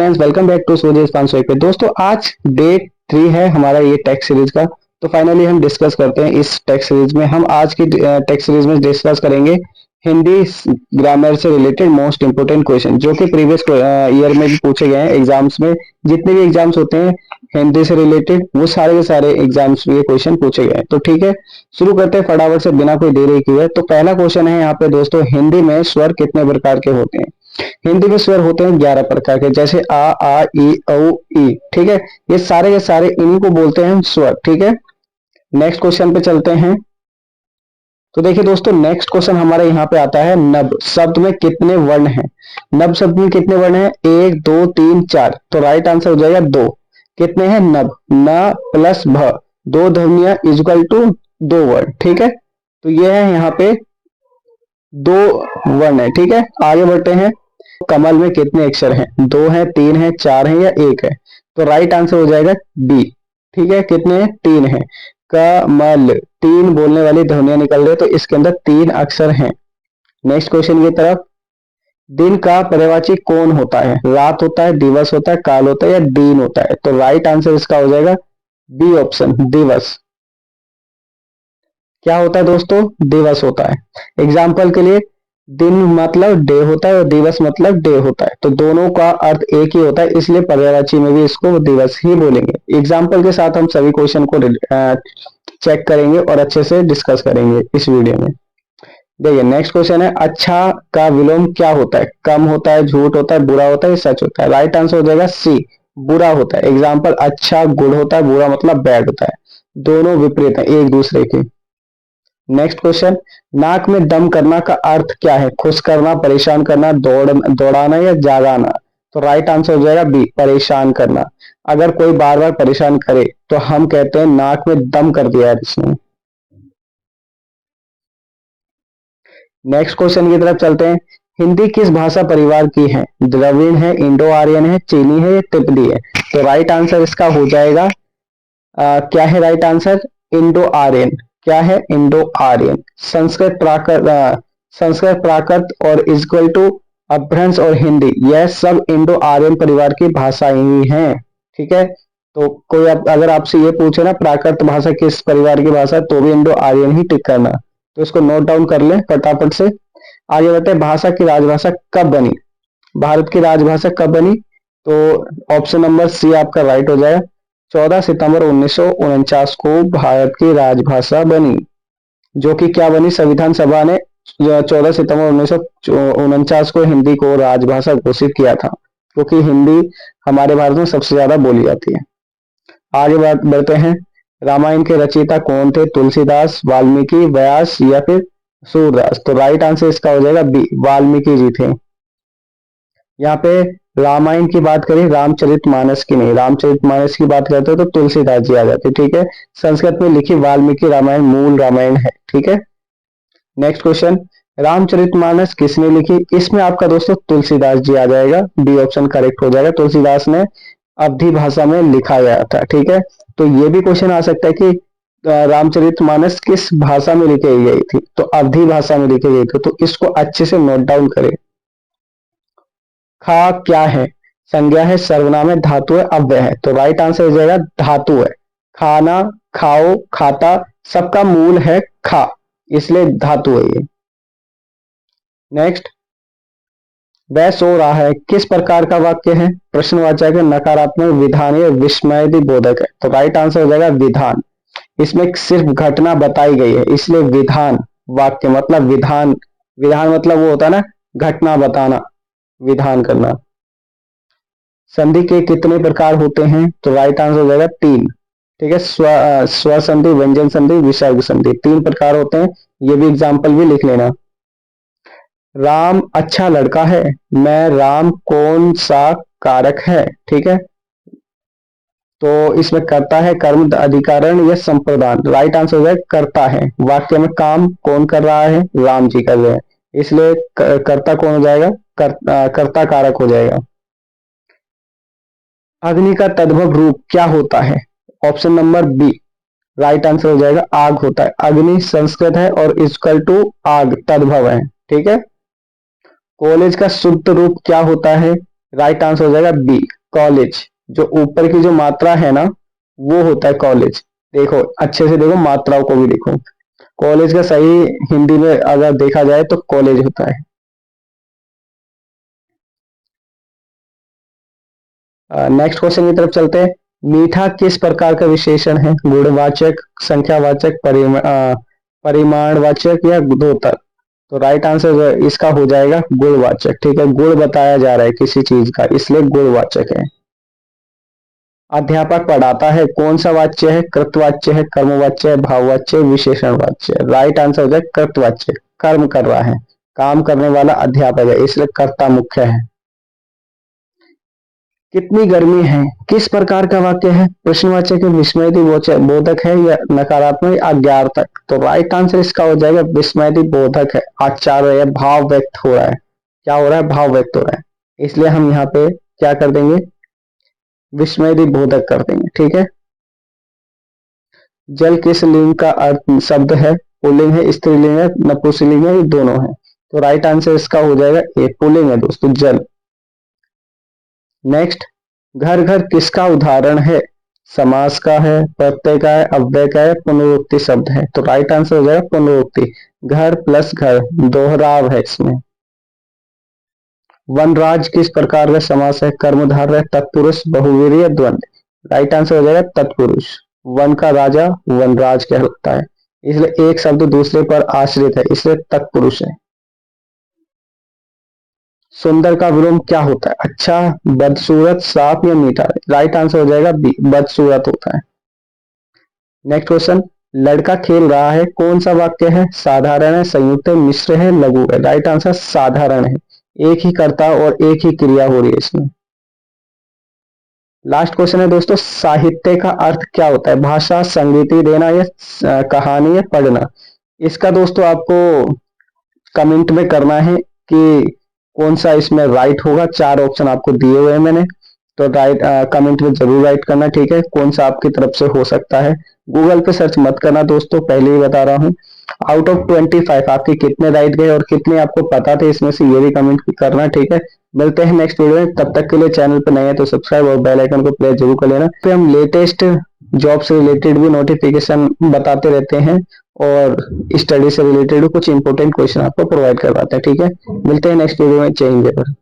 Friends, welcome back to सोजेस 500 पे। दोस्तों, आज डे 3 है हमारा ये टेक्स्ट सीरीज का। तो फाइनली हम डिस्कस करते हैं इस टेक्स्ट सीरीज में। हम आज की टेक्स्ट सीरीज में डिस्कस करेंगे हिंदी ग्रामर से रिलेटेड मोस्ट इंपोर्टेंट क्वेश्चन, जो कि प्रीवियस ईयर में भी पूछे गए हैं एग्जाम्स में। जितने भी एग्जाम्स होते हैं हिंदी से रिलेटेड, वो सारे के सारे एग्जाम्स में ये क्वेश्चन पूछे गए हैं। तो ठीक है, शुरू करते हैं फटाफट से बिना कोई देरी किए। तो पहला क्वेश्चन है यहाँ पे दोस्तों, हिंदी में स्वर कितने प्रकार के होते हैं? हिंदी में स्वर होते हैं 11 प्रकार के, जैसे आ ई औ ई। ठीक है, ये सारे के सारे इन्हीं को बोलते हैं स्वर। ठीक है, नेक्स्ट क्वेश्चन पे चलते हैं। तो देखिए दोस्तों, नेक्स्ट क्वेश्चन हमारे यहाँ पे आता है, नब शब्द में कितने वर्ण हैं? नब शब्द में कितने वर्ण हैं? 1 2 3 4। तो राइट आंसर हो जाएगा 2। कितने हैं? नब, न प्लस भ, दो ध्वनियां इक्वल टू 2 वर्ण। ठीक है, तो ये है यहाँ पे 2 वर्ण है। ठीक है, आगे बढ़ते हैं। कमल में कितने अक्षर हैं? 2 हैं, 3 हैं, 4 हैं या 1 है? तो राइट आंसर हो जाएगा बी। ठीक है, कितने हैं? 3 हैं। कमल, 3 बोलने वाली ध्वनियां निकल रही है, तो इसके अंदर 3 अक्षर हैं। नेक्स्ट क्वेश्चन की तरफ। दिन का पर्यायवाची कौन होता है? रात होता है, दिवस होता है, काल होता है या दिन होता है? तो राइट आंसर इसका हो जाएगा बी ऑप्शन, दिवस। क्या होता है दोस्तों? दिवस होता है। एग्जाम्पल के लिए, दिन मतलब डे होता है और दिवस मतलब डे होता है, तो दोनों का अर्थ एक ही होता है, इसलिए पर्यायवाची में भी इसको दिवस ही बोलेंगे। एग्जाम्पल के साथ हम सभी क्वेश्चन को चेक करेंगे और अच्छे से डिस्कस करेंगे इस वीडियो में। देखिए नेक्स्ट क्वेश्चन है, अच्छा का विलोम क्या होता है? कम होता है, झूठ होता है, बुरा होता है, सच होता है? राइट आंसर हो जाएगा सी, बुरा होता है। एग्जाम्पल, अच्छा गुड होता है, बुरा मतलब बैड होता है। दोनों विपरीत है एक दूसरे के। नेक्स्ट क्वेश्चन, नाक में दम करना का अर्थ क्या है? खुश करना, परेशान करना, दौड़ाना या जागाना? तो राइट आंसर हो जाएगा बी, परेशान करना। अगर कोई बार बार परेशान करे तो हम कहते हैं नाक में दम कर दिया है इसने। नेक्स्ट क्वेश्चन की तरफ चलते हैं। हिंदी किस भाषा परिवार की है? द्रविड़ है, इंडो आर्यन है, चीनी है या तिब्बती है? तो राइट आंसर इसका हो जाएगा क्या है राइट आंसर? Indo Aryan. क्या है? Indo Aryan. संस्कृत प्राकृत और इक्वल टू अपभ्रंश और हिंदी, यह सब इंडो आर्यन परिवार की भाषाएं ही हैं। ठीक है, तो कोई अगर आपसे ये पूछे ना प्राकृत भाषा किस परिवार की भाषा, तो भी इंडो आर्यन ही टिक करना। तो इसको नोट डाउन कर लें फटाफट से। आगे बढ़ते हैं, भाषा की राजभाषा कब बनी? भारत की राजभाषा कब बनी? तो ऑप्शन नंबर सी आपका राइट हो जाएगा। 14 सितंबर 1949 को भारत की राजभाषा बनी। जो कि क्या बनी? संविधान सभा ने 14 सितंबर 1949 को हिंदी को राजभाषा घोषित किया था, क्योंकि हिंदी हमारे भारत में सबसे ज्यादा बोली जाती है। आगे बढ़ते हैं। रामायण के रचयिता कौन थे? तुलसीदास, वाल्मीकि, व्यास या फिर सूरदास? तो राइट आंसर इसका हो जाएगा बी, वाल्मीकि जी थे। यहाँ पे रामायण की बात करें, रामचरितमानस की नहीं, रामचरितमानस की बात करते हो तो तुलसीदास जी आ जाते। ठीक है, संस्कृत में लिखी वाल्मीकि रामायण मूल रामायण है। ठीक है, नेक्स्ट क्वेश्चन, रामचरितमानस किसने लिखी? इसमें आपका दोस्तों तुलसीदास जी आ जाएगा, डी ऑप्शन करेक्ट हो जाएगा। तुलसीदास ने अवधी भाषा में लिखा गया था। ठीक है, तो ये भी क्वेश्चन आ सकता है कि रामचरितमानस किस भाषा में लिखी गई थी? तो अवधी भाषा में लिखी गई थी, तो इसको अच्छे से नोट डाउन करें। खा क्या है? संज्ञा है, सर्वनाम है, धातु है, अव्यय है? तो राइट आंसर हो जाएगा धातु है। खाना, खाओ, खाता, सबका मूल है खा, इसलिए धातु है ये। नेक्स्ट, वह सो रहा है किस प्रकार का वाक्य है? प्रश्नवाचक है, नकारात्मक, विधान है, विस्मय बोधक है? तो राइट आंसर हो जाएगा विधान। इसमें सिर्फ घटना बताई गई है, इसलिए विधान वाक्य मतलब विधान। विधान मतलब वो होता है ना, घटना बताना, विधान करना। संधि के कितने प्रकार होते हैं? तो राइट आंसर हो जाएगा 3। ठीक है, स्व संधि, व्यंजन संधि, विसर्ग संधि, 3 प्रकार होते हैं। ये भी एग्जाम्पल भी लिख लेना। राम अच्छा लड़का है, मैं राम कौन सा कारक है? ठीक है, तो इसमें करता है, कर्म, अधिकरण या संप्रदान? राइट आंसर हो जाएगा करता है। वाक्य में काम कौन कर रहा है? राम जी कर रहे हैं, इसलिए कर्ता कौन हो जाएगा? कर्ता कारक हो जाएगा। अग्नि का तद्भव रूप क्या होता है? Option number B right answer हो जाएगा आग होता है। अग्नि संस्कृत है और इक्वल टू आग तद्भव है। ठीक है, कॉलेज का शुद्ध रूप क्या होता है? राइट आंसर हो जाएगा बी, कॉलेज। जो ऊपर की जो मात्रा है ना, वो होता है कॉलेज। देखो अच्छे से देखो, मात्राओं को भी देखो। कॉलेज का सही हिंदी में अगर देखा जाए तो कॉलेज होता है। नेक्स्ट क्वेश्चन की तरफ चलते हैं। मीठा किस प्रकार का विशेषण है? गुणवाचक, संख्यावाचक, परिमाणवाचक या द्योतक? तो राइट आंसर इसका हो जाएगा गुणवाचक। ठीक है, गुण बताया जा रहा है किसी चीज का, इसलिए गुणवाचक है। अध्यापक पढ़ाता है, कौन सा वाच्य है? कृतवाच्य है, कर्मवाच्य है, भाववाच्य, विशेषणवाच्य? राइट आंसर हो जाएगा कृतवाच्य। कर्म कर रहा है, काम करने वाला अध्यापक है, इसलिए कर्ता मुख्य है। कितनी गर्मी है किस प्रकार का वाक्य है? प्रश्नवाचक है, विस्मयति बोधक है, या नकारात्मक या अज्ञार्थक? तो राइट आंसर इसका हो जाएगा विस्मयति बोधक है। आचार्य या भाव व्यक्त हो रहा है। क्या हो रहा है? भाव व्यक्त हो रहा है, इसलिए हम यहाँ पे क्या कर देंगे? विस्मयति बोधक कर देंगे। ठीक है। जल किस लिंग का अर्थ शब्द है? पुल्लिंग है, स्त्रीलिंग है, नपुंसकलिंग है, ये दोनों है? तो राइट आंसर इसका हो जाएगा ए, पुल्लिंग है दोस्तों, जल। नेक्स्ट, घर घर किसका उदाहरण है? समास का है, प्रत्यय का है, अव्यय का है, पुनरुक्ति शब्द है? तो राइट आंसर हो जाएगा पुनरुक्ति। घर प्लस घर, दोहराव है इसमें। वनराज किस प्रकार का समास है? कर्मधारय, तत्पुरुष, बहुव्रीहि, द्वंद्व? राइट आंसर हो जाएगा तत्पुरुष। वन का राजा वनराज कहलाता है, इसलिए एक शब्द दूसरे पर आश्रित है, इसलिए तत्पुरुष है। सुंदर का विलोम क्या होता है? अच्छा, बदसूरत, साफ या मीठा? राइट आंसर हो जाएगा बी, बदसूरत होता है। नेक्स्ट क्वेश्चन, लड़का खेल रहा है, कौन सा वाक्य है? साधारण है, संयुक्त है, मिश्र है, लघु है? राइट आंसर साधारण है, एक ही कर्ता और एक ही क्रिया हो रही है इसमें। लास्ट क्वेश्चन है दोस्तों, साहित्य का अर्थ क्या होता है? भाषा, संगीति देना, या कहानी, या पढ़ना? इसका दोस्तों आपको कमेंट में करना है कि कौन सा इसमें राइट होगा। चार ऑप्शन आपको दिए हुए हैं मैंने, तो राइट कमेंट में जरूर राइट करना। ठीक है, कौन सा आपकी तरफ से हो सकता है। गूगल पे सर्च मत करना दोस्तों, पहले ही बता रहा हूँ। आउट ऑफ 25 आपके कितने राइट गए और कितने आपको पता थे इसमें से, ये भी कमेंट करना। ठीक है, मिलते हैं नेक्स्ट वीडियो में, तब तक के लिए चैनल पर नए हैं तो सब्सक्राइब और बेल आइकन को प्रेस जरूर कर लेना। फिर हम लेटेस्ट जॉब से रिलेटेड भी नोटिफिकेशन बताते रहते हैं और स्टडी से रिलेटेड कुछ इंपॉर्टेंट क्वेश्चन आपको प्रोवाइड करवाते हैं। ठीक है, मिलते हैं नेक्स्ट वीडियो में। जय हिंद।